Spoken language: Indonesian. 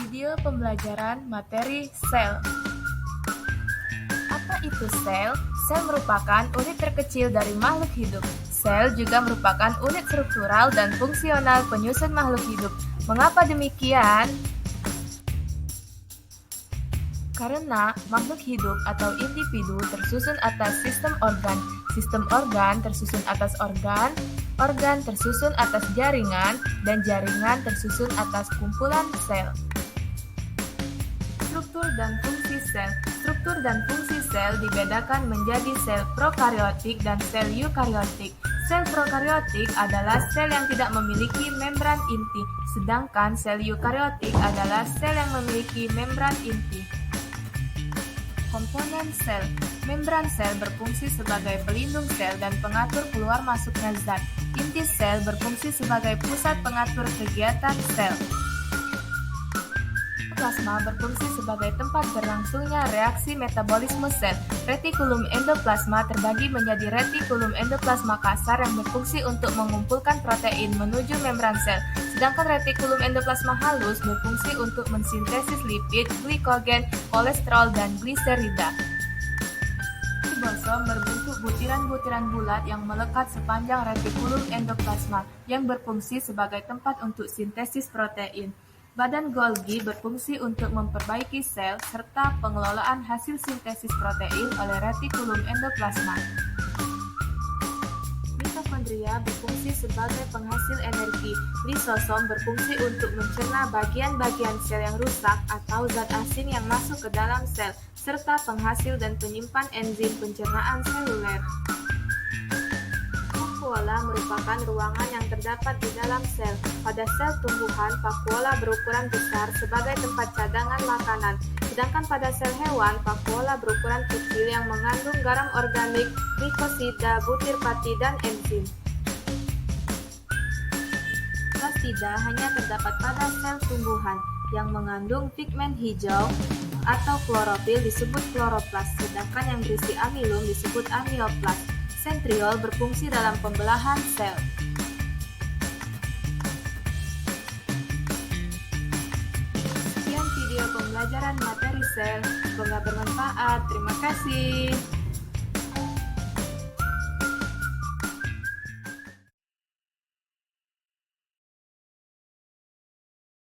Video pembelajaran materi sel. Apa itu sel? Sel merupakan unit terkecil dari makhluk hidup. Sel juga merupakan unit struktural dan fungsional penyusun makhluk hidup. Mengapa demikian? Karena makhluk hidup atau individu tersusun atas sistem organ. Sistem organ tersusun atas organ, organ tersusun atas jaringan, dan jaringan tersusun atas kumpulan sel. Struktur dan fungsi sel. Struktur dan fungsi sel dibedakan menjadi sel prokariotik dan sel eukariotik. Sel prokariotik adalah sel yang tidak memiliki membran inti, sedangkan sel eukariotik adalah sel yang memiliki membran inti. Komponen sel. Membran sel berfungsi sebagai pelindung sel dan pengatur keluar masuknya zat. Inti sel berfungsi sebagai pusat pengatur kegiatan sel. Plasma berfungsi sebagai tempat berlangsungnya reaksi metabolisme sel. Retikulum endoplasma terbagi menjadi retikulum endoplasma kasar yang berfungsi untuk mengumpulkan protein menuju membran sel, sedangkan retikulum endoplasma halus berfungsi untuk mensintesis lipid, glikogen, kolesterol, dan gliserida. Ribosom berbentuk butiran-butiran bulat yang melekat sepanjang retikulum endoplasma, yang berfungsi sebagai tempat untuk sintesis protein. Badan Golgi berfungsi untuk memperbaiki sel serta pengelolaan hasil sintesis protein oleh retikulum endoplasma. Mitokondria berfungsi sebagai penghasil energi. Lisosom berfungsi untuk mencerna bagian-bagian sel yang rusak atau zat asing yang masuk ke dalam sel, serta penghasil dan penyimpan enzim pencernaan seluler. Vakuola merupakan ruangan yang terdapat di dalam sel. Pada sel tumbuhan, vakuola berukuran besar sebagai tempat cadangan makanan, sedangkan pada sel hewan, vakuola berukuran kecil yang mengandung garam organik, glikosida, butir pati, dan enzim. Plastida hanya terdapat pada sel tumbuhan yang mengandung pigmen hijau atau klorofil disebut kloroplas, sedangkan yang berisi amilum disebut amioplas. Sentriol berfungsi dalam pembelahan sel. Sekian video pembelajaran materi sel. Semoga bermanfaat. Terima kasih.